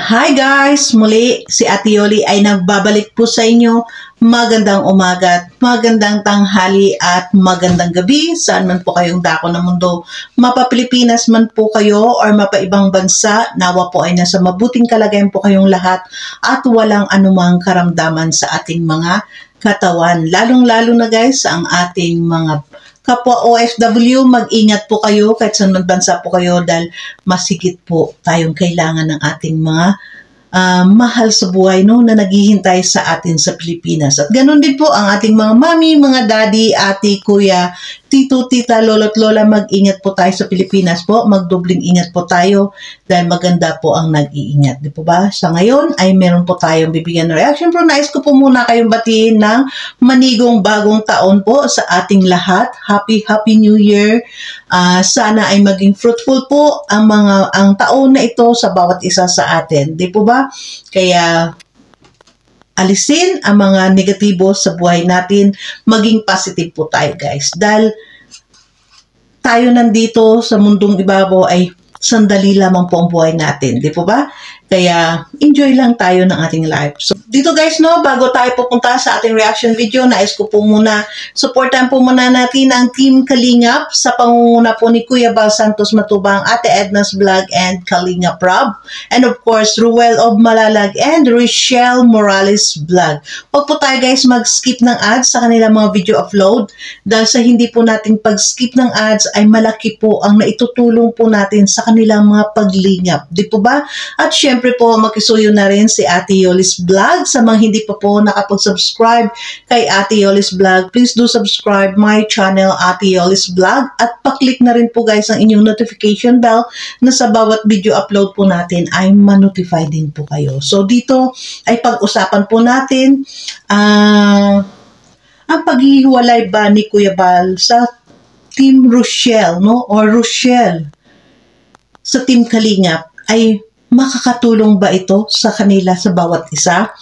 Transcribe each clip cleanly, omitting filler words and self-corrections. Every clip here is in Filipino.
Hi guys! Muli, si Ate Yoli ay nagbabalik po sa inyo. Magandang umaga, magandang tanghali at magandang gabi. Saan man po kayong dako ng mundo. Mapa-Pilipinas man po kayo or mapa-ibang bansa, nawa po ay nasa mabuting kalagayan po kayong lahat at walang anumang karamdaman sa ating mga katawan. Lalong-lalo na guys, ang ating mga kapwa OFW, mag-ingat po kayo kahit saan man bansa po kayo dahil masigit po tayong kailangan ng ating mga mahal sa buhay na naghihintay sa atin sa Pilipinas. At ganun din po ang ating mga mami, mga daddy, ate, kuya, tito, tita, lolo't lola, mag-ingat po tayo sa Pilipinas po. Magdubling ingat po tayo dahil maganda po ang nag-iingat. Di po ba? Sa ngayon ay meron po tayong bibigyan ng reaction. Pero nais ko po muna kayong batiin ng manigong bagong taon po sa ating lahat. Happy New Year! Sana ay maging fruitful po ang taon na ito sa bawat isa sa atin. Di po ba? Kaya alisin ang mga negatibo sa buhay natin, maging positive po tayo guys. Dahil tayo nandito sa mundong ibabaw ay sandali lamang po ang buhay natin, di po ba? Kaya enjoy lang tayo ng ating life. So dito guys, bago tayo pupunta sa ating reaction video, nais ko po muna, supportan po muna natin ang Team Kalingap sa pangunguna po ni Kuya Bal Santos Matubang, Ate Edna's Vlog and Kalingap Rob. And of course, Ruel of Malalag and Rochelle Morales Vlog. Huwag po tayo guys mag-skip ng ads sa kanilang mga video upload dahil sa hindi po natin pag-skip ng ads ay malaki po ang naitutulong po natin sa kanilang mga paglingap. Di po ba? At syempre po, makisuyo na rin si Ate Yoli's Vlog. Sa mga hindi pa po nakapag-subscribe kay Ate Yoli's Vlog, please do subscribe my channel, Ate Yoli's Vlog. At paklik na rin po guys ang inyong notification bell na sa bawat video upload po natin ay ma-notify din po kayo. So dito ay pag-usapan po natin ang paghihiwalay ba ni Kuya Bal sa Team Rochelle, or Rochelle sa Team Kalingap ay makakatulong ba ito sa kanila sa bawat isa?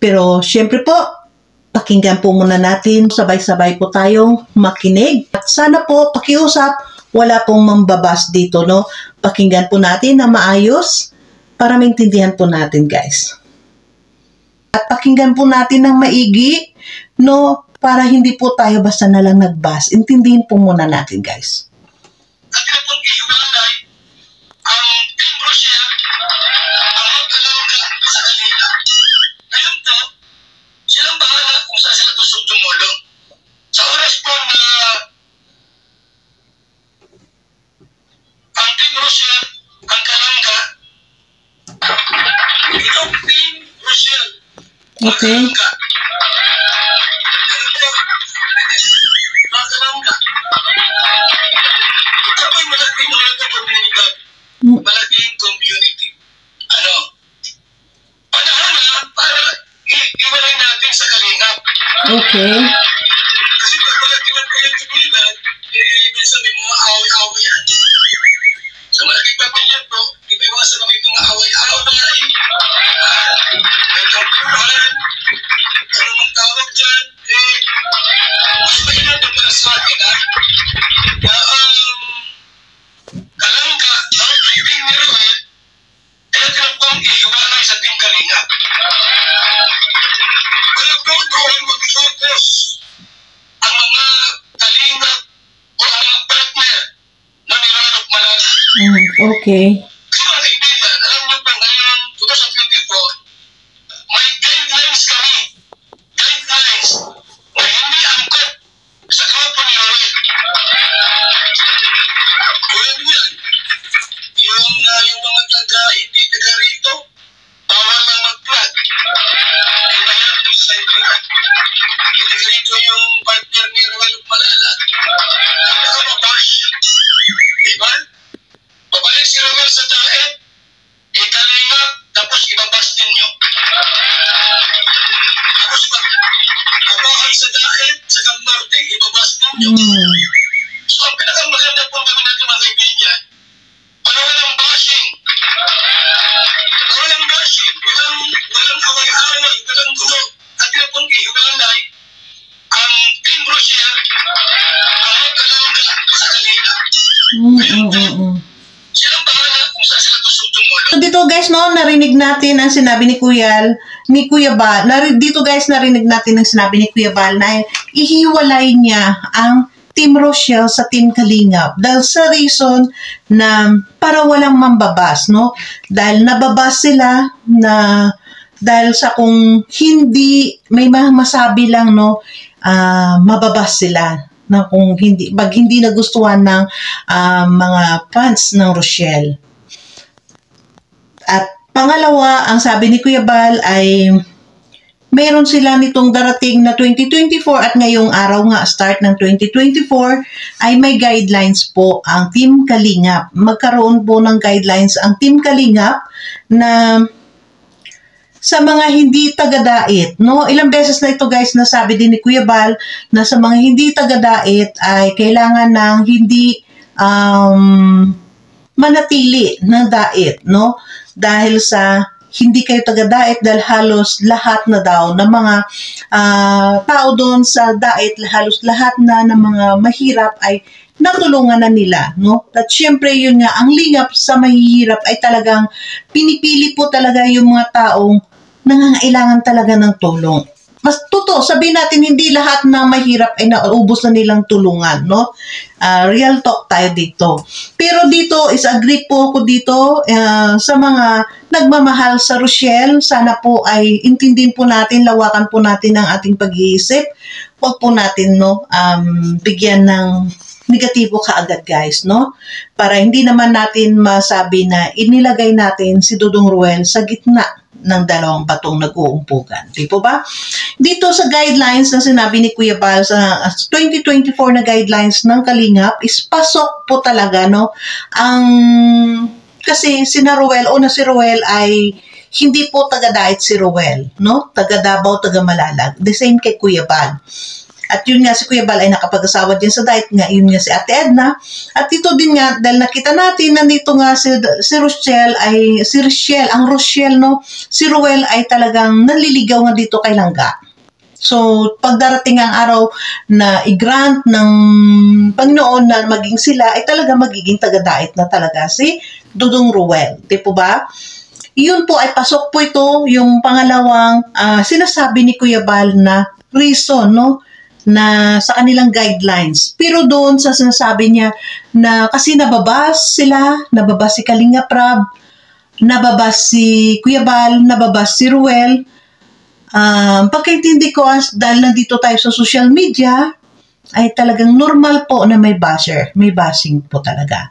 Pero syempre po, pakinggan po muna natin, sabay-sabay po tayong makinig. At sana po pakiusap, wala pong mambabas dito, Pakinggan po natin na maayos para maintindihan po natin guys. At pakinggan po natin ng maigi, para hindi po tayo basta na lang nagbas. Intindihin po muna natin guys. Sa oras po na ang Team Rochelle, ang Kalangga, itong Team Rochelle, ang Kalangga, ito po'y malaking komunidad, malaking community. Panahon na para iwalay natin sa Kalingap. Okay. Kasi pag malakiwan ko yung komunidad, minsan may mga away-awayan. Sa malaking pamilya po, may mga sa mga away-away, may kampuhan, ano mang tawag dyan, mas maingat ang para sa akin, na Kalangga, ang Team ni Ruel, kaya tinapang iiwalay sa Team Kalingap. Kaya po doon mag-focus ang mga Kalingap o ang mga partner na nilalok Malalag. Okay. Kasi mga kaibigan, alam niyo po ngayon, 2024, may guidelines kami. Guidelines na hindi angkot sa grupo ni Ruel. Tulad niyan, yung mga hindi taga rito, bawal lang mag-plug. Kaya ito yung partner ni Ruel Malalag. Ang nakababash. Diba? Babalik si Ruel sa daet, Kalingap, tapos ibabash ninyo. Tapos magbabahay sa daet, sa Camnorte, ibabash ninyo. So ang pinakamaganda pong gawin natin mga kaibigan, para walang bashing. Walang bashing, walang away-away, walang gulo. At pinapong ihiwalay ang Team Rochelle, ang Kalangga sa Kalingap. Silang bahala kung saan sila gustong tumulong. So dito guys, narinig narinig natin ang sinabi ni Kuya Bal, dito guys, narinig natin ang sinabi ni Kuya Bal na ihiwalay niya ang Team Rochelle sa Team Kalingap dahil sa reason na para walang mambabas, no? Dahil nababas sila na dahil sa kung hindi may masabi lang, no, mababas sila na kung hindi nagustuhan ng mga fans ng Rochelle. At pangalawa, ang sabi ni Kuya Bal ay mayroon sila nitong darating na 2024 at ngayong araw nga, start ng 2024, ay may guidelines po ang Team Kalingap. Magkaroon po ng guidelines ang Team Kalingap na sa mga hindi taga-dait, no? Ilang beses na ito guys, nasabi din ni Kuya Bal na sa mga hindi taga-dait ay kailangan ng hindi manatili ng dait, no? Dahil sa hindi kayo taga-dait, dahil halos lahat na daw ng mga tao doon sa dait, halos lahat na ng mga mahirap ay natulungan na nila, no? At syempre yun nga, ang lingap sa mahihirap ay talagang pinipili po talaga yung mga taong nangangailangan talaga ng tulong. Mas totoo, sabihin natin hindi lahat na mahirap ay naubos na nilang tulungan, no? Real talk tayo dito. Pero dito, is-agree po ako dito sa mga nagmamahal sa Rochelle. Sana po ay intindihin po natin, lawakan po natin ang ating pag-iisip. Huwag po natin, no, bigyan ng negatibo kaagad guys, no? Para hindi naman natin masabi na inilagay natin si Dudong Ruel sa gitna ng dalawang batong nag-uumpugan. Di po ba? Dito sa guidelines na sinabi ni Kuya Bal sa 2024 na guidelines ng Kalingap is pasok po talaga, no? Kasi si Ruel ay hindi po taga-dait si Ruel, no? Taga Davao, taga Malalag. The same kay Kuya Bal. At yun nga, si Kuya Bal ay nakapag-asawa din sa dait nga, yun nga si Ate Edna. At ito din nga, dahil nakita natin, nandito nga si Rochelle, ang Rochelle, no? Si Ruel ay talagang naliligaw nga dito kay Langga. So, pagdarating ang araw na i-grant ng Panginoon na maging sila, ay talaga magiging taga-dait na talaga si Dudong Ruel. Di po ba? Yun po ay pasok po ito, yung pangalawang sinasabi ni Kuya Bal na reason, no? Na sa kanilang guidelines. Pero doon sa sinasabi niya na kasi nababas si Kalinga Prab, nababas si Kuya Bal, nababas si Ruel. Pagkaintindi ko, dahil nandito tayo sa social media, ay talagang normal po na may basher, may bashing po talaga.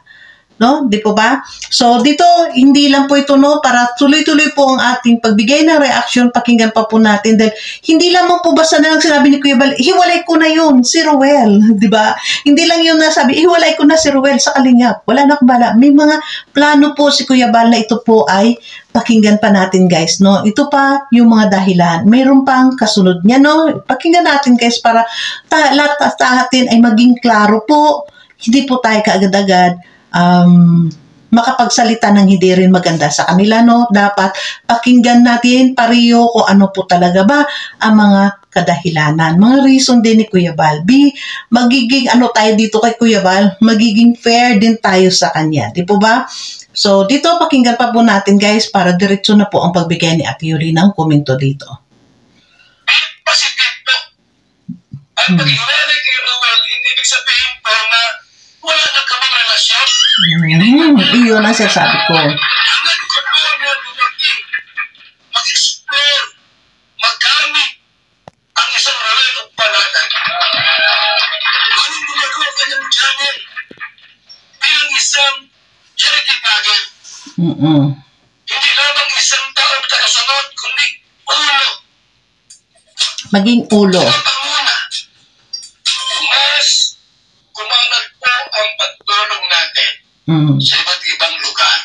No? Di po ba? So, dito, hindi lang po ito, no, para tuloy-tuloy po ang ating pagbigay ng reaction, pakinggan pa po natin. Dahil, hindi lamang po basta na lang sinabi ni Kuya Bal, hiwalay ko na yun, si Ruel. Di ba? Hindi lang yun nasabi, hiwalay ko na si Ruel sa Kalingap. Wala na bala. May mga plano po si Kuya Bal na ito po ay pakinggan pa natin, guys, no? Ito pa yung mga dahilan. Mayroon pang kasunod niya, no? Pakinggan natin, guys, para lahat natin ay maging klaro po. Hindi po tayo kaagad-agad makapagsalita ng hindi rin maganda sa kanila, no? Dapat pakinggan natin pareho kung ano po talaga ba ang mga kadahilanan. Mga reason din ni Kuya Bal. Magiging ano tayo dito kay Kuya Bal, magiging fair din tayo sa kanya. Di po ba? So, dito pakinggan pa po natin, guys, para diretso na po ang pagbigay ni Ate Yuri ng komento dito. Positive po. At pag-iwalay kay Ruel, hindi ibig sabihin po na wala na kaming relasyon. Iyon ang sasabi ko. Hangad ko po na lumaki, mag-explore, magamit ang isang Ruel o Palalag. Anong gumagawa ka ng channel bilang isang charity vlogger? Hindi lamang isang taong tagasunod, kundi ulo. Maging ulo. Panguna, mas kumangat po ang pagtulong natin sa iba't ibang lugar.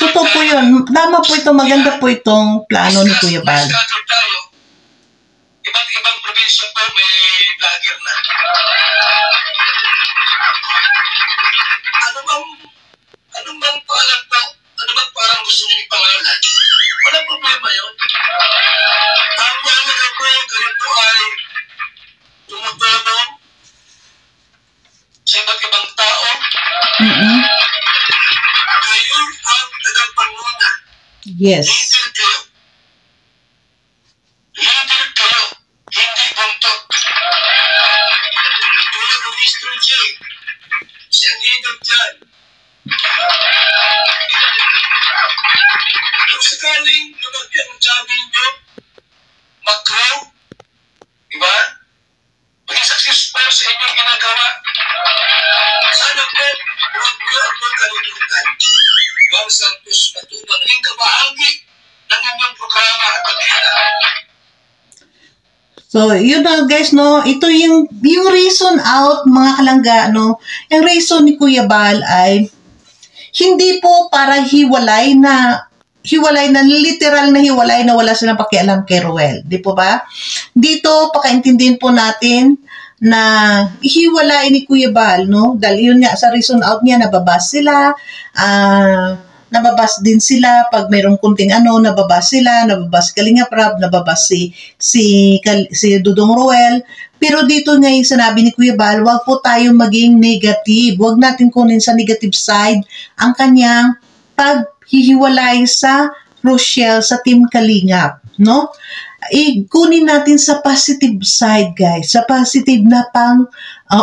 Totoo po yun. Tama po ito. Maganda po itong plano ni Kuya Bal. Iba't ibang probinsya po may vlogger na. Ano bang pangalan po? Ano bang parang gusto niyong pangalan? Wala problema yun. Ang mga po, ganito ay tumutulong sa iba't ibang tao. Ngayon ang tagapanguna. Yes. Leader kayo, hindi buntot. Tulad ng Mr. J, siyang leader dyan. Kung sakaling lumagyan ng sabi nyo, mag-grow, diba? Maging successful sa inyong ginagawa. Sana po, huwag nyo ako kalimutan. Juan Santos Matubang, rin kabahagi ng inyong programa at pag-ila. So, yun na guys, no, ito yung reason out, mga kalangga, no, yung reason ni Kuya Bal ay hindi po para hiwalay na literal na hiwalay na wala silang pakialam kay Ruel. Di po ba? Dito, pakaintindihin po natin na hiwalay ni Kuya Bal, no? Dahil yun nga, sa reason out niya, nababas sila, nababas din sila pag mayroong kunting nababas sila, nababas Kalinga Prab, nababas si Dudong Ruel. Pero dito nga yung sinabi ni Kuya Bal, wag po tayong maging negative. Wag natin kunin sa negative side ang kanyang paghihiwalay sa Rochelle, sa Team Kalingap, no? Kunin natin sa positive side, guys. Sa positive na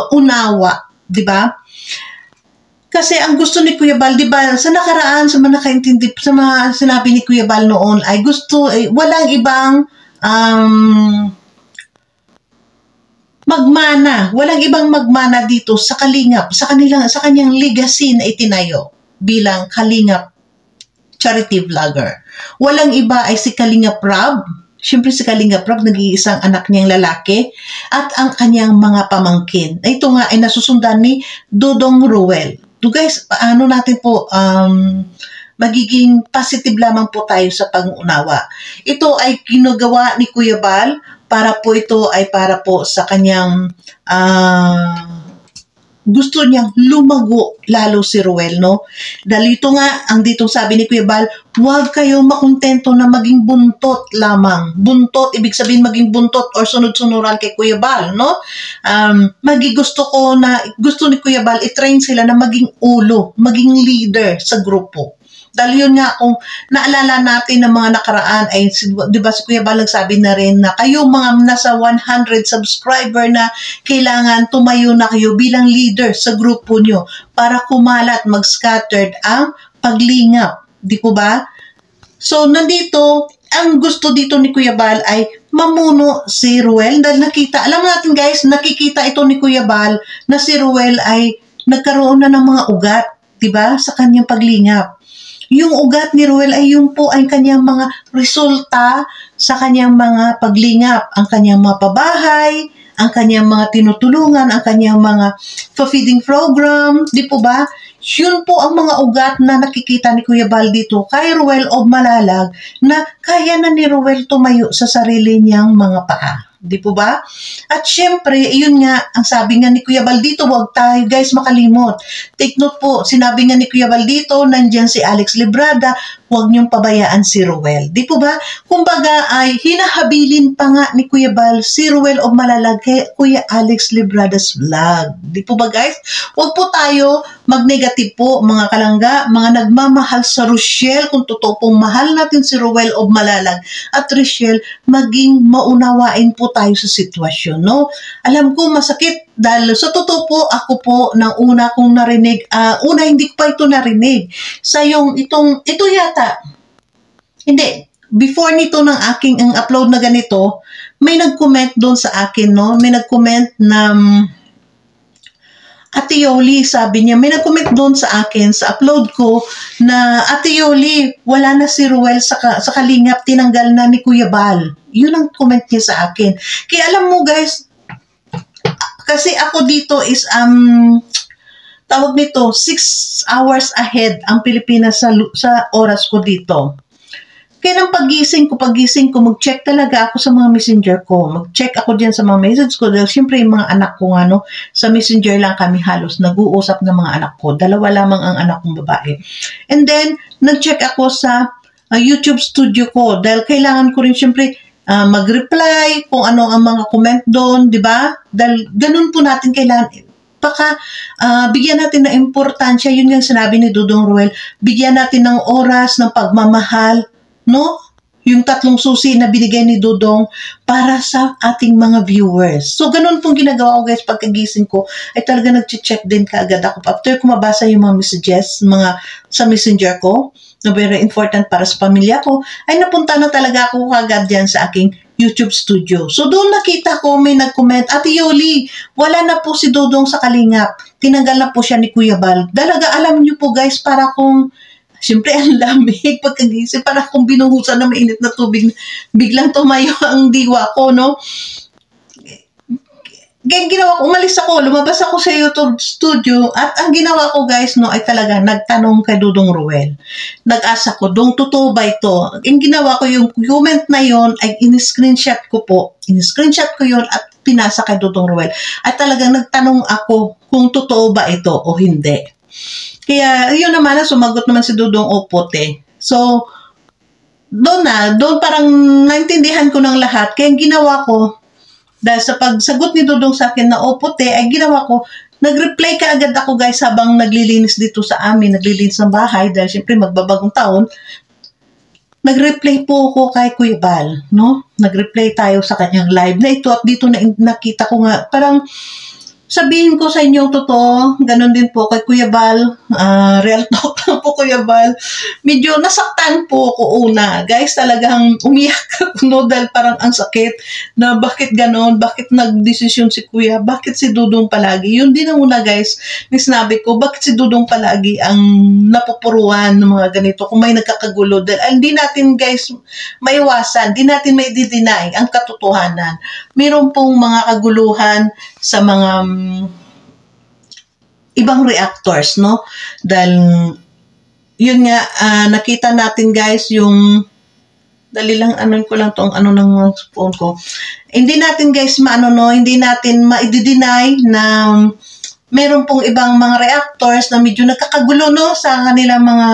unawa, di ba? Kasi ang gusto ni Kuya Bal, di ba, sa nakaraan, sa mga nakaintindi, sa mga sinabi ni Kuya Bal noon, ay gusto, walang ibang magmana dito sa Kalingap, sa kanyang legacy na itinayo bilang Kalingap charity vlogger. Walang iba ay si Kalinga Prab. Siyempre si Kalinga Prab, nag-iisang anak niyang lalaki at ang kanyang mga pamangkin. Ito nga ay nasusundan ni Dudong Ruel. So guys, paano natin po magiging positive lamang po tayo sa pag-unawa. Ito ay ginagawa ni Kuya Bal para po sa kanyang gusto niyang lumago lalo si Ruel, no? Dahil ito nga, ang ditong sabi ni Kuya Bal, huwag kayo makontento na maging buntot lamang. Buntot, ibig sabihin maging buntot or sunod-sunuran kay Kuya Bal, no? Gusto ni Kuya Bal, i-train sila na maging ulo, maging leader sa grupo. Dahil yun nga, kung naalala natin ng mga nakaraan, ay, di ba si Kuya Bal nagsabi na rin na kayo mga nasa 100 subscriber na kailangan tumayo na kayo bilang leader sa grupo nyo para kumalat, mag-scattered ang paglingap. Di po ba? So, nandito, ang gusto dito ni Kuya Bal ay mamuno si Ruel dahil alam natin guys, nakikita ito ni Kuya Bal na si Ruel ay nagkaroon na ng mga ugat, di ba, sa kanyang paglingap. Yung ugat ni Ruel ay yung po ay kanyang mga resulta sa kanyang mga paglingap, ang kanyang mga pabahay, ang kanyang mga tinutulungan, ang kanyang mga feeding program, di po ba? Yun po ang mga ugat na nakikita ni Kuya Bal dito kay Ruel of Malalag na kaya na ni Ruel tumayo sa sarili niyang mga paa. Di po ba? At syempre, yun nga, ang sabi nga ni Kuya Bal dito, huwag tayo guys makalimot. Take note po, sinabi nga ni Kuya Bal dito, nandyan si Alex Librada, huwag niyong pabayaan si Ruel. Di po ba? Kumbaga ay hinahabilin pa nga ni Kuya Bal si Ruel of Malalag kay Kuya Alex Librada's vlog. Di po ba guys? Huwag po tayo mag-negative po mga kalangga, mga nagmamahal sa Rochelle, kung totoo pong mahal natin si Ruel of Malalag at Rochelle, maging maunawain po tayo sa sitwasyon, no? Alam ko masakit dahil sa totoo po, ako po nang una kong narinig, hindi ko pa ito narinig. Ito yata, hindi, before nito ng aking upload na ganito, may nag-comment doon sa akin, no? May nag-comment na, Ate Yoli, sabi niya, may nag-comment doon sa akin, sa upload ko, na Ate Yoli, wala na si Ruel sa Kalingap, tinanggal na ni Kuya Bal. Yun ang comment niya sa akin. Kaya alam mo guys, kasi ako dito is, tawag nito, 6 hours ahead ang Pilipinas sa oras ko dito. Kaya nang pagising ko, mag-check talaga ako sa mga messenger ko. Mag-check ako dyan sa mga message ko. Dahil siyempre yung mga anak ko sa messenger lang kami halos nag-uusap ng mga anak ko. 2 lamang ang anak kong babae. And then, nag-check ako sa YouTube studio ko. Dahil kailangan ko rin siyempre mag-reply kung ano ang mga comment doon, di ba? Dahil ganun po natin kailangan. Bigyan natin ng importansya. Yun yung sinabi ni Dudong Ruel. Bigyan natin ng oras, ng pagmamahal no? Yung 3 susi na binigay ni Dudong para sa ating mga viewers. So, ganun pong ginagawa ko guys pagkagising ko, ay talaga nag-check din kaagad ako. After ko mabasa yung mga messages, sa messenger ko, na very important para sa pamilya ko, ay napunta na talaga ako kaagad dyan sa aking YouTube studio. So, doon nakita ko may nag-comment, Ate Yoli, wala na po si Dudong sa Kalingap. Tinanggal na po siya ni Kuya Bal. Dalaga, alam niyo po guys, para kung siyempre, ang lamig pagkagising. Para kung binuhusan na mainit na tubig, biglang tumayo ang diwa ko, no? Kaya ginawa ko, umalis ako, lumabas ako sa YouTube studio, at ang ginawa ko, guys, no, ay talaga, nagtanong kay Dudong Ruel. Nag-asa ko, Dong, totoo ba ito? Ang ginawa ko, yung comment na yon ay in-screenshot ko po. In-screenshot ko yon at pinasa kay Dudong Ruel. At talagang nagtanong ako kung totoo ba ito o hindi. Kaya, yun naman, sumagot naman si Dudong, Opote. So, doon parang naintindihan ko ng lahat. Kaya ginawa ko, dahil sa pagsagot ni Dudong sa akin na Opote, ay ginawa ko, nag-reply ka agad ako guys habang naglilinis dito sa amin, naglilinis ng bahay, dahil syempre magbabagong taon. Nag-reply po ako kay Kuya Bal, no? Nag-reply tayo sa kanyang live na ito at dito na nakita ko nga, parang sabihin ko sa inyo totoo, ganun din po kay Kuya Bal, real talk lang po Kuya Bal, medyo nasaktan po ako una. Guys, talagang umiyak ako, no, dahil parang ang sakit na bakit ganun, bakit nagdesisyon si Kuya, bakit si Dudong palagi. Yun din ang una guys, sinabi ko, bakit si Dudong palagi ang napupuruan ng mga ganito kung may nagkakagulo. Dahil hindi natin guys maiwasan, hindi natin may deny ang katotohanan. Meron pong mga kaguluhan sa mga ibang reactors, no? Dahil yun nga, nakita natin guys yung dali lang, ko lang tong ng phone ko. Hindi natin guys hindi natin ma-deny na meron pong ibang mga reactors na medyo nagkakagulo, no, sa kanilang mga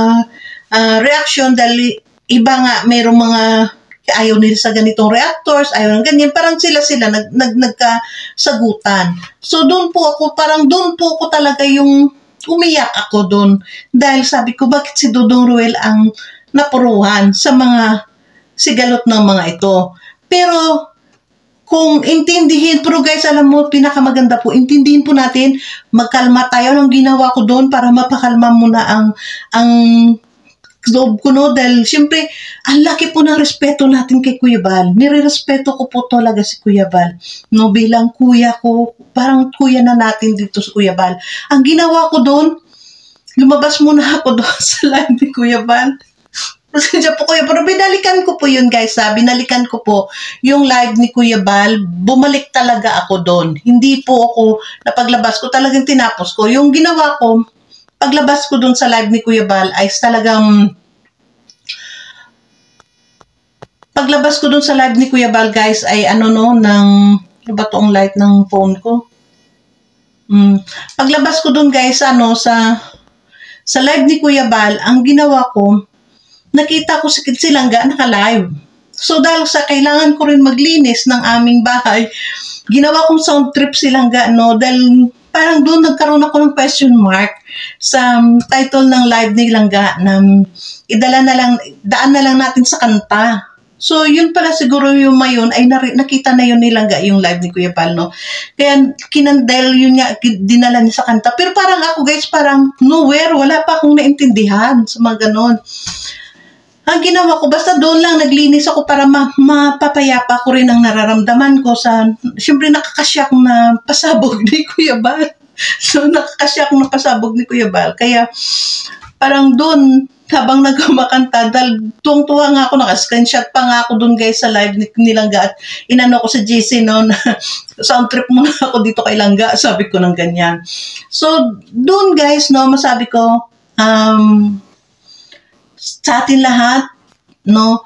reaction, dahil iba nga merong mga ayaw nila sa ganitong reactors, ayaw ng ganyan, parang sila nagkasagutan. So doon po ako talaga yung umiyak ako doon, dahil sabi ko, bakit si Dudong Ruel ang napuruhan sa mga sigalot ng mga ito. Pero kung intindihin, pero guys, alam mo, pinakamaganda po, intindihin po natin, magkalma tayo. Ang ginawa ko doon para mapakalma muna ang loob ko, no, dahil siyempre ang laki po ng respeto natin kay Kuya Bal. Nire-respeto ko po talaga si Kuya Bal, no, bilang kuya ko, parang kuya na natin dito sa Kuya Bal. Ang ginawa ko doon, lumabas muna ako doon sa live ni Kuya Bal. Pasensya po Kuya, pero binalikan ko po yun guys, binalikan ko po yung live ni Kuya Bal. Bumalik talaga ako doon, hindi po ako napaglabas ko, talagang tinapos ko yung ginawa ko. Paglabas ko dun sa live ni Kuya Bal ay talagang paglabas ko dun sa live ni Kuya Bal guys ay ba toong light ng phone ko? Paglabas ko dun guys sa live ni Kuya Bal, ang ginawa ko, nakita ko si Silangga naka-live. So dahil sa kailangan ko rin maglinis ng aming bahay, ginawa kong sound trip Silangga, no, dahil parang doon nagkaroon ako ng question mark sa title ng live ni Langga na daan na lang natin sa kanta. So, yun pala siguro yung mayon ay nakita na yun ni Langga yung live ni Kuya Bal, no? Kaya kinandel yun nga, dinala niya sa kanta. Pero parang ako guys, parang nowhere, wala pa akong naintindihan sa mga ganon. Ang ginawa ko, basta doon lang naglinis ako para mapapayapa ko rin ang nararamdaman ko sa, siyempre nakakasyak na pasabog ni Kuya Bal. So, nakakasyak na pasabog ni Kuya Bal. Kaya, parang doon, habang nagkumakanta, dahil tuwang-tuwa nga ako, naka-screenshot pa nga ako doon guys sa live ni Langga at inano ko sa GC, no, na sound trip muna ako dito kay Langga, sabi ko ng ganyan. So, doon guys, no, masabi ko, sa atin lahat, no,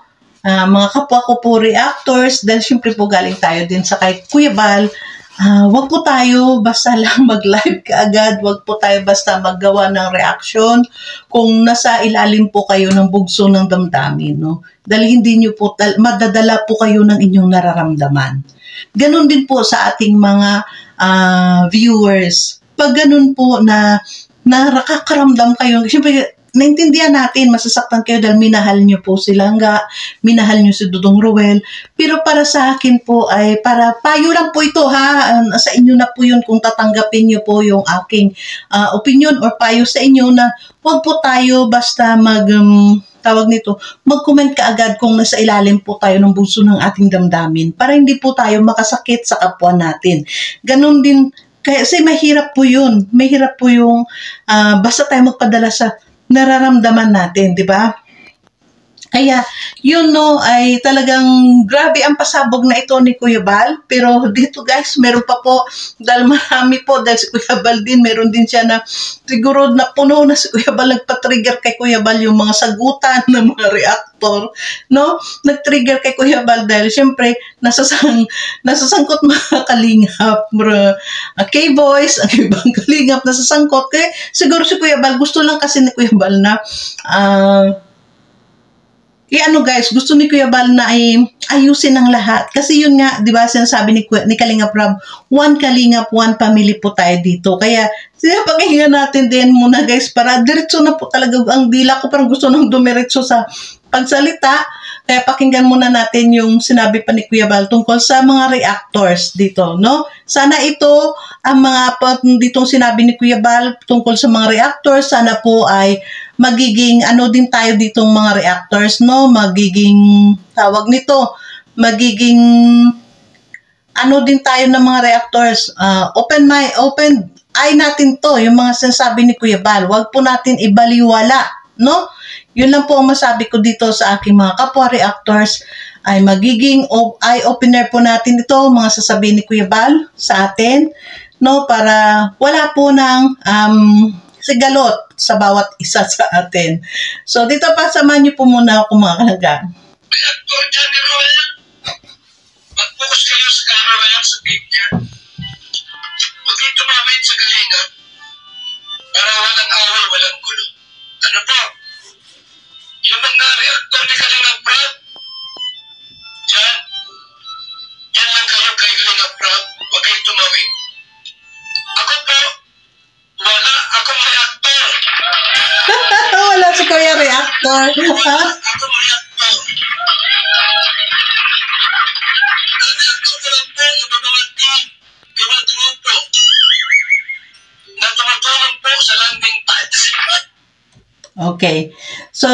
mga kapwa ko po reactors, dahil syempre po galing tayo din sa kay Kuya Bal, wag po tayo basta lang mag-live kaagad, wag po tayo basta maggawa ng reaction kung nasa ilalim po kayo ng bugso ng damdamin, no, dahil hindi nyo po, madadala po kayo ng inyong nararamdaman. Ganon din po sa ating mga viewers. Pag ganon po na nakakaramdam kayo, siyempre naintindihan natin, masasaktan kayo dahil minahal nyo po si Langga, minahal nyo si Dudong Ruel. Pero para sa akin po ay para payo lang po ito ha. Sa inyo na po yun kung tatanggapin nyo po yung aking opinion or payo sa inyo na huwag po tayo basta mag-comment kaagad kung nasa ilalim po tayo ng buso ng ating damdamin para hindi po tayo makasakit sa kapwa natin. Ganon din, kasi mahirap po yun. Mahirap po yung basta tayo magpadala sa nararamdaman natin, di ba? Kaya, yun no, ay talagang grabe ang pasabog na ito ni Kuya Bal. Pero dito guys, meron pa po, dahil marami po, dahil si Kuya Bal din, meron din siya na siguro na puno na si Kuya Bal, nagpa-trigger kay Kuya Bal yung mga sagutan ng mga reactor, no? Nag-trigger kay Kuya Bal dahil syempre, nasasangkot mga kalingap, K-Boys, ang ibang kalingap, nasasangkot. Kaya siguro si Kuya Bal, gusto lang kasi ni Kuya Bal na, guys, gusto ni Kuya Bal na ayusin ang lahat. Kasi yun nga, di ba, sinasabi ni Kalingap Rob, one Kalingap, one family po tayo dito. Kaya, pakinggan natin din muna guys, para diretso na po talaga ang dila ko, parang gusto nang dumiretso sa pagsalita. Kaya pakinggan muna natin yung sinabi pa ni Kuya Bal tungkol sa mga reactors dito, no? Sana ito, ang mga ditong sinabi ni Kuya Bal tungkol sa mga reactors, sana po ay magiging din tayo ditong mga reactors, no? Magiging tawag nito, magiging din tayo ng mga reactors. Open eye natin to, yung mga sinasabi ni Kuya Bal. Huwag po natin ibaliwala, no? Yun lang po ang masabi ko dito sa aking mga kapwa reactors, ay magiging eye-opener po natin ito, mga sasabihin ni Kuya Bal sa atin, no? Para wala po ng sigalot sa bawat isa sa atin. So, dito pa, samahan niyo po muna ako mga kalangga. Reactor dyan ni Roel, mag-focus kayo sa Roel sa page niya. Huwag kayo tumawid sa Kalinga para walang away, walang gulo. Ano po? Yung mga reactor ni Kalinga Prab, yan lang kayo kay Kalinga Prab, huwag kayo tumawid. Ako po, wala akong reactor. Wala si Kuya reactor. Wala akong reactor. Ang reactor ko lang po, yung mga team, yung mga grupo, na tumutulong po sa landing pads. Okay. So,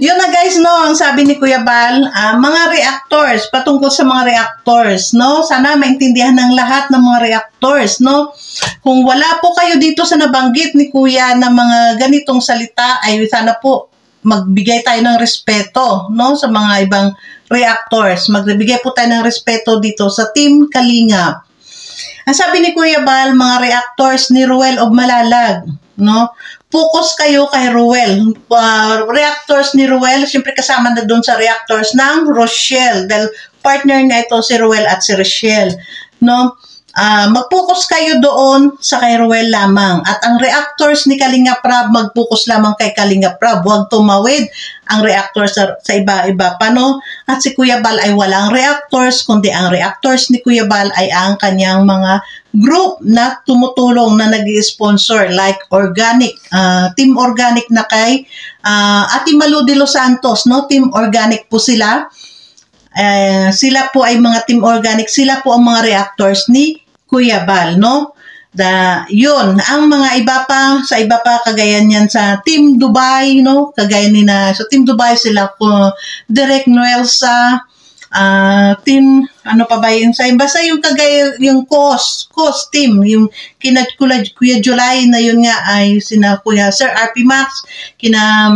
yun na guys, no, ang sabi ni Kuya Bal, mga reactors, patungkol sa mga reactors, no, sana maintindihan ng lahat ng mga reactors, no. Kung wala po kayo dito sa nabanggit ni Kuya na mga ganitong salita, ay sana po magbigay tayo ng respeto, no, sa mga ibang reactors. Magbigay po tayo ng respeto dito sa Team Kalingap. Ang sabi ni Kuya Bal, mga reactors ni Ruel of Malalag, no, focus kayo kay Ruel. Reactors ni Ruel, siyempre kasama na doon sa reactors ng Rochelle. Dahil partner niya ito si Ruel at si Rochelle. No? Mag-focus kayo doon sa kay Ruel lamang. At ang reactors ni Kalinga Prab, mag-focus lamang kay Kalinga Prab. Huwag tumawid ang reactors sa iba-iba pa, no? At si Kuya Bal ay walang reactors, kundi ang reactors ni Kuya Bal ay ang kanyang mga group na tumutulong na nag-sponsor like Organic, Team Organic na kay Ate Malu de Los Santos, no? Team Organic po sila. Sila po ay mga Team Organic, sila po ang mga reactors ni Kuya Bal, no? Yun, ang mga iba pa, sa iba pa, kagaya niyan sa Team Dubai, no? Kagaya ni na, sa Team Dubai sila ko, Direk Noelsa, Team, ano pa ba yun? Basta yung kagaya, yung COS team, yung kina Kuya July na yun nga ay sina Kuya Sir RP Max, kina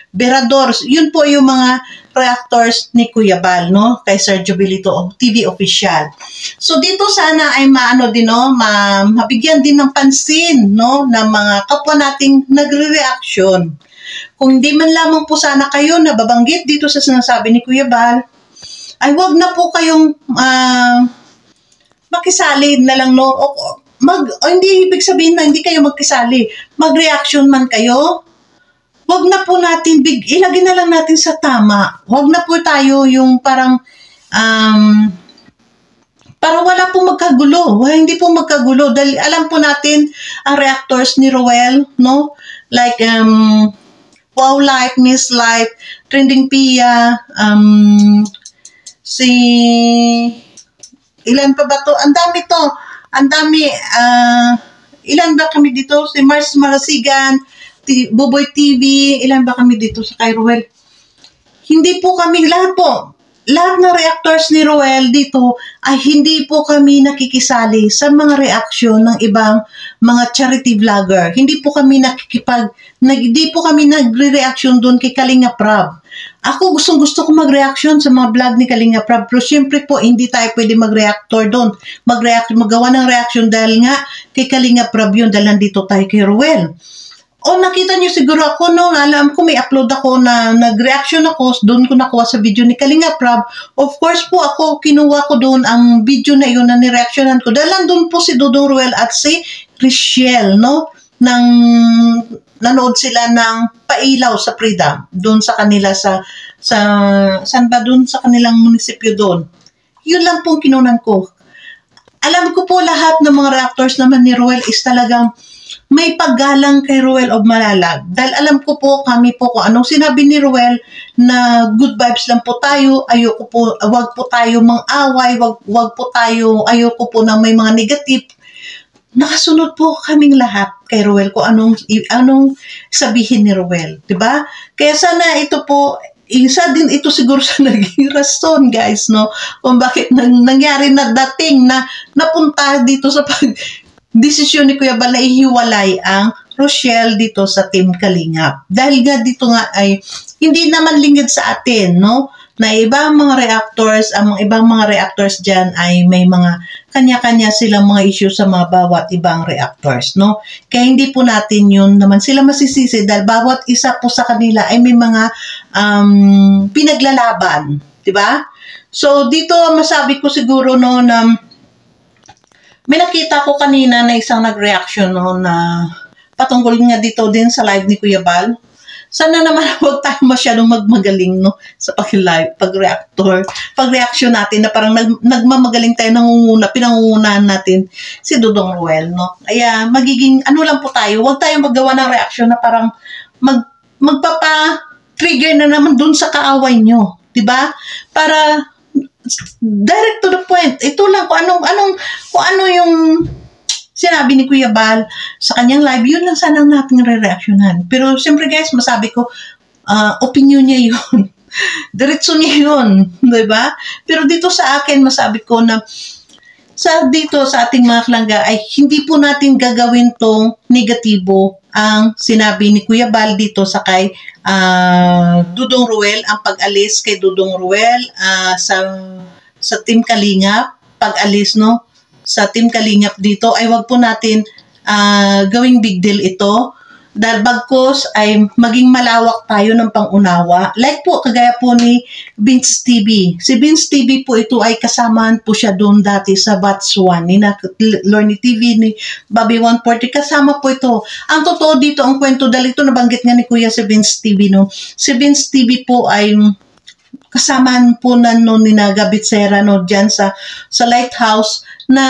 Beradors, yun po yung mga reactors ni Kuya Bal, no? Kay Sir Jubilito TV official. So dito sana ay maano din, no? Mabigyan din ng pansin, no? Ng mga kapwa nating nagre-reaction. Kung hindi man lamang po sana kayo nababanggit dito sa sinasabi ni Kuya Bal, ay wag na po kayong makisali na lang, no? Hindi ibig sabihin na hindi kayo magkisali. Mag-reaction man kayo, wag na po natin, ilagay na lang natin sa tama. Wag na po tayo yung parang, para wala po magkagulo. Hindi po magkagulo. Dahil alam po natin, ang reactors ni Roel, no? like Wow Life, Miss Life, Trending Pia, si ilan pa ba to? Ang dami to. Ang dami. Ilan ba kami dito? Si Mars Marasigan, Buboy TV, ilan ba kami dito sa kay Ruel? Hindi po kami, lahat ng reactors ni Ruel dito ay hindi po kami nakikisali sa mga reaksyon ng ibang mga charity vlogger. Hindi po kami hindi po kami nagre-reaction doon kay Kalinga Prab. Ako gusto ko mag-reaction sa mga vlog ni Kalinga Prab, pero syempre po hindi tayo pwede mag-reactor doon. Magawa ng reaction dahil nga kay Kalinga Prab yun, dahil nandito tayo kay Ruel. O nakita niyo siguro ako alam ko may upload ako na nag-reaction ako, doon ko nakuha sa video ni Kalinga Prab. Of course po ako, kinuha ko doon ang video na yun na nireactionan ko. Dahil nandun po si Dudong Ruel at si Richelle, no? Nanood sila ng pailaw sa Prida, doon sa kanila saan ba doon sa kanilang munisipyo doon. Yun lang pong kinunan ko. Alam ko po lahat ng mga reactors naman ni Ruel is talagang may paggalang kay Ruel of Malalag. Dahil alam ko po, kami po kung anong sinabi ni Ruel na good vibes lang po tayo, wag po tayo mang-away, wag po tayo, ayoko po na may mga negative. Nakasunod po kaming lahat kay Ruel kung anong sabihin ni Ruel, 'di ba? Kaya sana ito po, isa din ito siguro sa naging rason, guys, no? Kung bakit nangyari na dating na napunta dito sa desisyon ni Kuya Bal na ihiwalay ang Rochelle dito sa Team Kalingap. Dahil nga dito nga ay hindi naman lingid sa atin, no? Na ibang mga reactors, ang ibang mga reactors dyan ay may mga kanya-kanya silang mga issue sa mga bawat ibang reactors, no? Kaya hindi po natin yun naman sila masisisi dahil bawat isa po sa kanila ay may mga pinaglalaban, di ba? So dito masabi ko siguro no na may nakita ko kanina na isang nag-reaction no na patungkol nga dito din sa live ni Kuya Bal. Sana naman huwag tayo masyadong magmagaling no sa pag-live, pag-reaction natin na parang nagmamagaling tayo, pinangungunahan natin si Dudong Ruel, no. Kaya magiging lang po tayo, huwag tayo maggawa ng reaction na parang magpapa-trigger na naman dun sa kaaway nyo, 'di ba? Para direct to the point. Ito lang kung ano yung sinabi ni Kuya Bal sa kanyang live, yun lang sana nating re-reactionan. Pero siyempre guys, masabi ko, opinion niya yun. Diretso niya yun. Diba? Pero dito sa akin, masabi ko na dito sa ating mga kalangga ay hindi po natin gagawin tong negatibo ang sinabi ni Kuya Bal dito sa kay Dudong Ruel, ang pag-alis kay Dudong Ruel sa Team Kalingap, pag-alis no sa Team Kalingap dito ay wag po natin gawing big deal ito dahil bagkos ay maging malawak tayo ng pangunawa. Like po, kagaya po ni Vince TV. Si Vince TV po ito ay kasamaan po siya doon dati sa Batch 1 ni Lorny TV, ni Bobby 140. Kasama po ito. Ang totoo dito, ang kwento dahil ito nabanggit nga ni Kuya si Vince TV. No? Si Vince TV po ay kasamaan po na no ni Gabitsera no dyan sa Lighthouse na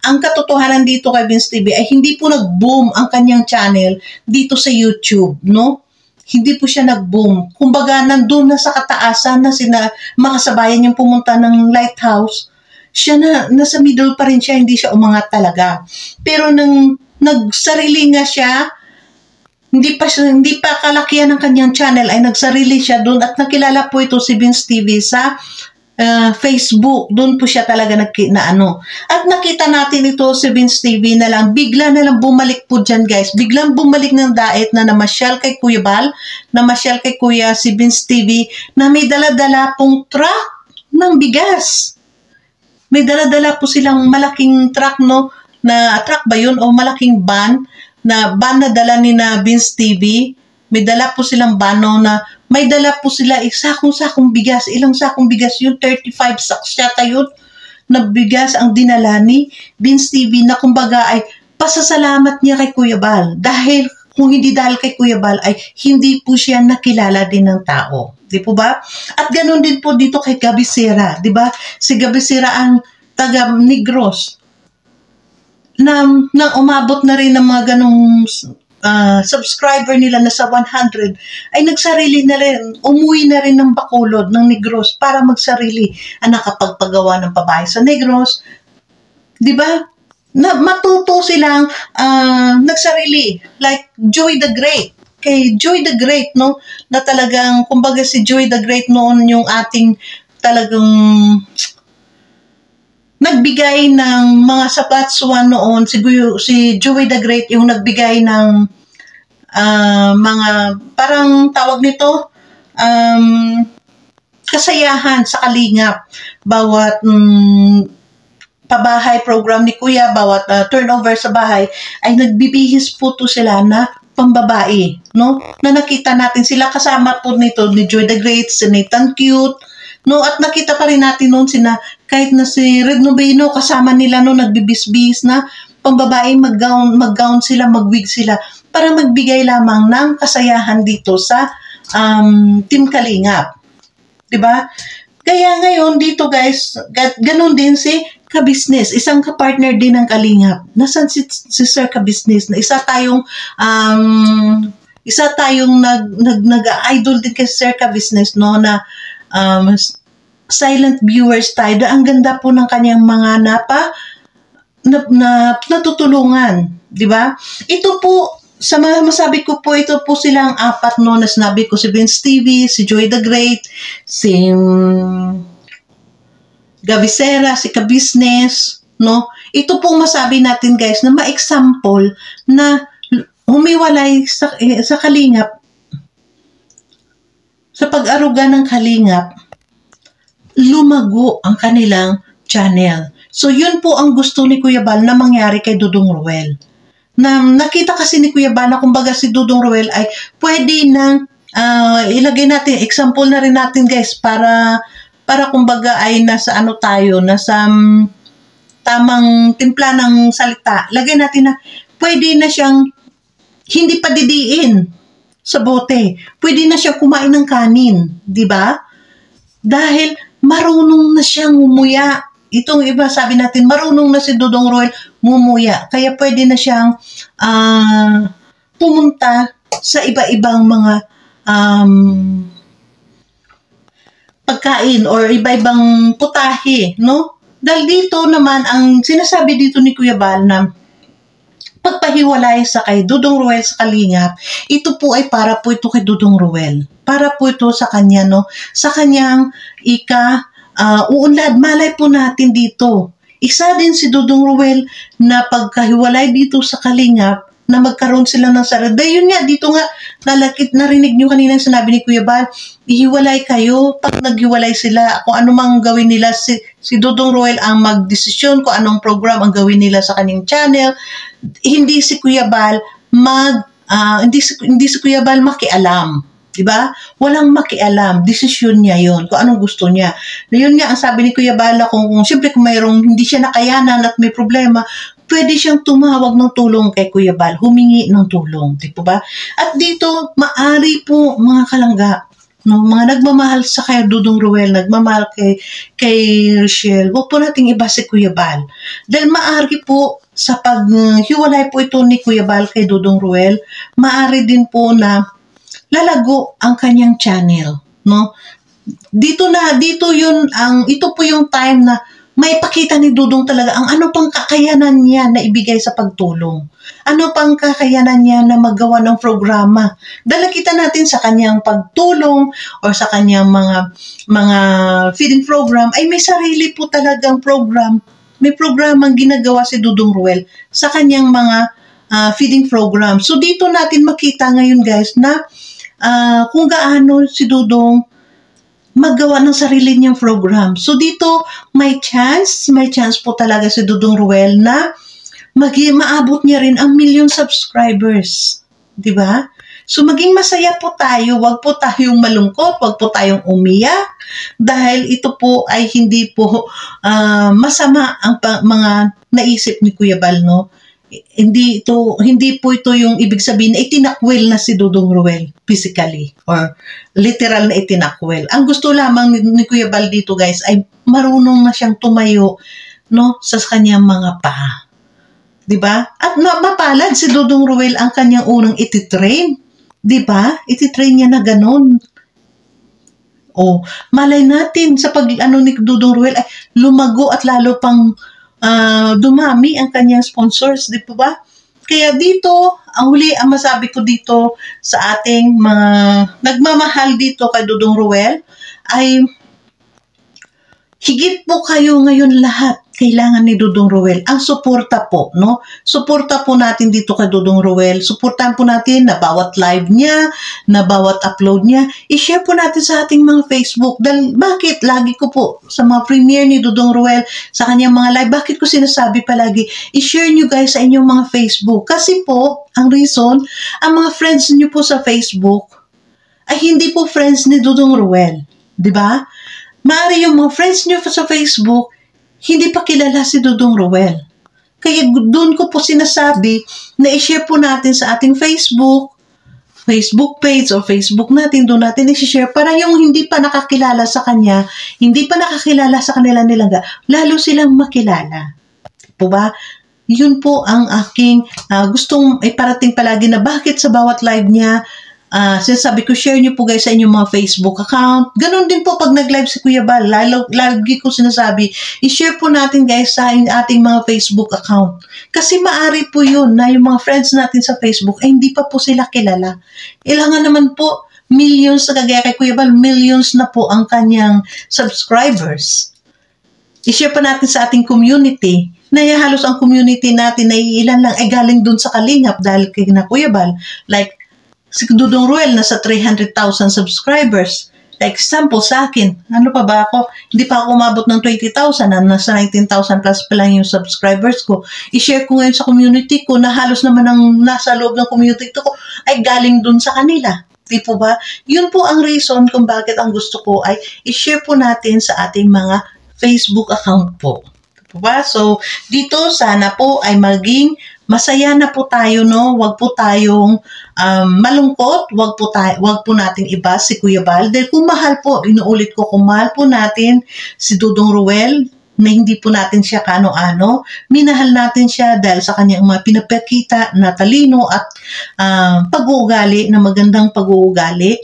ang katotohanan dito kay Vince TV ay hindi po nag-boom ang kanyang channel dito sa YouTube, no? Hindi po siya nag-boom. Kumbaga nandun na sa kataasan na makasabayan niyang pumunta ng Lighthouse, siya nasa middle pa rin siya, hindi siya umangat talaga. Pero nang nagsarili nga siya, hindi pa kalakihan ng kanyang channel ay nagsarili siya doon at nakilala po ito si Vince TV sa Facebook. Doon po siya talaga at nakita natin ito si Vince TV na lang bigla na lang bumalik po dyan guys, biglang bumalik ng daet na namasyal kay Kuya Bal, namasyal kay Kuya si Vince TV na may dala-dala pong truck ng bigas. May dala-dala po silang malaking truck, no, na truck ba yun o malaking van na dala ni na Vince TV. May dala po silang bano na may dala po sila sakong bigas. Ilang sakong bigas yun? 35 sacks yata yun na bigas ang dinala ni Vince TV na kumbaga ay pasasalamat niya kay Kuya Bal. Dahil kung hindi dahil kay Kuya Bal ay hindi po siya nakilala din ng tao. Di po ba? At ganun din po dito kay Gabitsera. Di ba? Si Gabitsera ang taga Negros. Nang umabot na rin ng mga ganong subscriber nila na sa 100 ay nagsarili na rin, umuwi na rin ng Bacolod, ng Negros para magsarili nakapagpagawa ng pabahay sa Negros. Di ba? Na matuto silang nagsarili, like Joy the Great. Kay Joy the Great, no? Na talagang, kumbaga si Joy the Great noon yung ating talagang nagbigay ng mga sapatswan noon. Si Joy the Great yung nagbigay ng mga, parang tawag nito, kasayahan sa Kalingap. Bawat pabahay program ni Kuya, bawat turnover sa bahay, ay nagbibihis po to sila na pambabae, no? Na nakita natin sila, kasama po nito ni Joy the Great, si Nathan Cute, no? At nakita pa rin natin noon kahit na si Red Noveno, kasama nila no, nagbibis-bis na pambabae, mag-gown sila, mag-wig sila, para magbigay lamang ng kasayahan dito sa Team Kalingap. Diba? Kaya ngayon dito guys, ganun din si Ka-Business, isang ka-partner din ng Kalingap. Nasaan si Sir Ka-Business? Na isa tayong nag-idol din kay Sir Ka-Business, no, na silent viewers tayo. Ang ganda po ng kanyang mga natutulungan, di ba? Ito po, sa mga masabi ko po, ito po silang apat, no, na sinabi ko, si Vince TV, si Joy the Great, si Gavisera, si Ka-Business, no? Ito pong masabi natin guys na ma-example na humiwalay sa Kalingap, sa pag-aruga ng Kalingap, lumago ang kanilang channel. So yun po ang gusto ni Kuya Bal na mangyari kay Dudong Ruel. Na nakita kasi ni Kuya Bal na kumbaga si Dudong Ruel ay pwede nang ilagay natin, example na rin natin guys, para kumbaga ay nasa nasa tamang timpla ng salita. Lagay natin na pwede na siyang hindi pa didiin sa bote. Pwede na siyang kumain ng kanin, di ba? Dahil marunong na siyang umuya. Itong iba, sabi natin, marunong na si Dudong Ruel mumuya. Kaya pwede na siyang pumunta sa iba-ibang mga pagkain or iba-ibang putahe, no? Dahil dito naman, ang sinasabi dito ni Kuya Bal na pagpahiwalay sa kay Dudong Ruel sa Kalingap, ito po ay para po ito kay Dudong Ruel. Para po ito sa kanya, no? Sa kanyang uunlad, malay po natin dito. Isa din si Dudong Ruel na pagkahiwalay dito sa Kalingap, na magkaroon sila ng sarili. Dahil yun nga, dito nga, narinig nyo kanina sinabi ni Kuya Bal, ihiwalay kayo. Pag naghiwalay sila, kung ano mang gawin nila, si Dudong Ruel ang magdesisyon kung anong program ang gawin nila sa kanyang channel. Hindi si Kuya Bal hindi si Kuya Bal makialam. Diba? Walang makialam. Desisyon niya yon kung anong gusto niya. Na yun nga, ang sabi ni Kuya Bala, siyempre kung mayroong hindi siya nakayanan at may problema, pwede siyang tumawag ng tulong kay Kuya Bal, humingi ng tulong. Di po ba? At dito, maari po mga kalangga, no, mga nagmamahal sa kay Dudong Ruel, nagmamahal kay Rochelle, huwag po nating iba si Kuya Bal. Dahil maari po sa paghiwalay po ito ni Kuya Bal kay Dudong Ruel, maari din po na lalago ang kanyang channel, no? Ito po yung time na may pakita ni Dudong talaga ang ano pang kakayanan niya na ibigay sa pagtulong. Ano pang kakayanan niya na magawa ng programa. Dahil kita natin sa kanyang pagtulong o sa kanyang mga feeding program ay may sarili po talagang program. May programang ginagawa si Dudong Ruel sa kanyang mga feeding program. So dito natin makita ngayon guys na kung gaano si Dudong maggawa ng sarili niyang program. So dito, may chance po talaga si Dudong Ruel na maabot niya rin ang 1 million subscribers. Diba? So maging masaya po tayo, wag po tayong malungkot, wag po tayong umiyak, dahil ito po ay hindi po masama ang mga naisip ni Kuya Bal, no? Hindi po ito yung ibig sabihin na itinakwil na si Dudong Ruel physically or literal na itinakwil. Ang gusto lamang ni Kuya Bal dito guys ay marunong na siyang tumayo, no, sa kanyang mga paa. Diba? At mapalad si Dudong Ruel ang kanyang unang ititrain. Diba? Ititrain niya na ganun. O, malay natin sa pag-ano ni Dudong Ruel ay lumago at lalo pang dumami ang kanyang sponsors. Di ba? Kaya dito, ang huli ang masabi ko dito sa ating mga nagmamahal dito kay Dudong Ruel ay higit po kayo ngayon lahat kailangan ni Dudong Ruel ang suporta po, no? Suporta po natin dito kay Dudong Ruel. Suportahan po natin na bawat live niya, na bawat upload niya. I-share po natin sa ating mga Facebook. Dahil bakit? Lagi ko po sa mga premiere ni Dudong Ruel, sa kanyang mga live, bakit ko sinasabi palagi, i-share nyo guys sa inyong mga Facebook. Kasi po, ang reason, ang mga friends niyo po sa Facebook ay hindi po friends ni Dudong Ruel. Diba? Maaari yung mga friends niyo sa Facebook, hindi pa kilala si Dudong Ruel. Kaya doon ko po sinasabi na i-share po natin sa ating Facebook page o Facebook natin, doon natin i-share para yung hindi pa nakakilala sa kanya, hindi pa nakakilala sa kanila nilangga, lalo silang makilala. Po ba? Yun po ang aking gustong iparating palagi na bakit sa bawat live niya, sinasabi ko, share nyo po guys sa inyong mga Facebook account. Ganon din po pag nag-live si Kuya Bal. Lagi ko sinasabi, i-share po natin guys sa ating mga Facebook account. Kasi maari po yun na yung mga friends natin sa Facebook ay hindi pa po sila kilala. Ilangan naman po, millions na kagaya kay Kuya Bal, millions na po ang kanyang subscribers. I-share pa natin sa ating community na halos ang community natin na ilan lang ay galing dun sa Kalingap dahil kay na Kuya Bal. Like, si Dudong Ruel nasa 300,000 subscribers. Like example sa akin, ano pa ba ako? Hindi pa ako umabot ng 20,000, nasa 19,000 plus pa lang yung subscribers ko. I-share ko ngayon sa community ko na halos naman ang nasa loob ng community ko ay galing dun sa kanila. Di po ba? Yun po ang reason kung bakit ang gusto ko ay i-share po natin sa ating mga Facebook account po. Di po ba? So, dito sana po ay maging masaya na po tayo, no? Wag po tayong malungkot, wag po nating iba si Kuya Bal. Dahil kung mahal po, inuulit ko, kung mahal po natin si Dudong Ruel, na hindi po natin siya kano-ano, minahal natin siya dahil sa kanyang mga pinapakita na talino at pag-uugali, na magandang pag-uugali,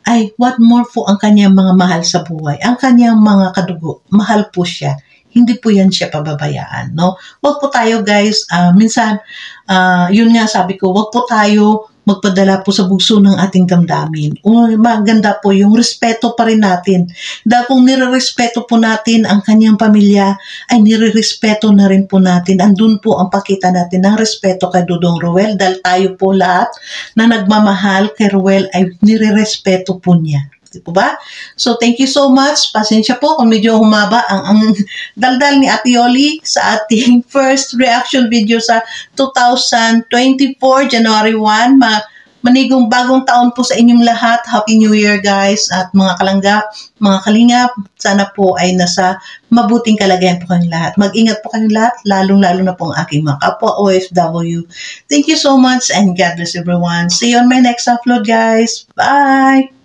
ay what more po ang kanyang mga mahal sa buhay, ang kanyang mga kadugo, mahal po siya. Hindi po yan siya pababayaan, no? Wag po tayo, guys, minsan, yun nga sabi ko, wag po tayo magpadala po sa bugso ng ating damdamin. Maganda po yung respeto pa rin natin. Dahil kung nirerespeto po natin ang kanyang pamilya, ay nirerespeto na rin po natin. Andun po ang pakita natin ng respeto kay Dudong Ruel dahil tayo po lahat na nagmamahal kay Ruel ay nirerespeto po niya. Di po ba? So, thank you so much. Pasensya po kung medyo humaba ang daldal ni Ate Yoli sa ating first reaction video sa 2024, January 1. Manigong bagong taon po sa inyong lahat. Happy New Year, guys. At mga mga kalingap, sana po ay nasa mabuting kalagayan po kayong lahat. Mag-ingat po kayong lahat, lalong-lalo na po ang aking mga kapwa OFW. Thank you so much and God bless everyone. See you on my next upload, guys. Bye!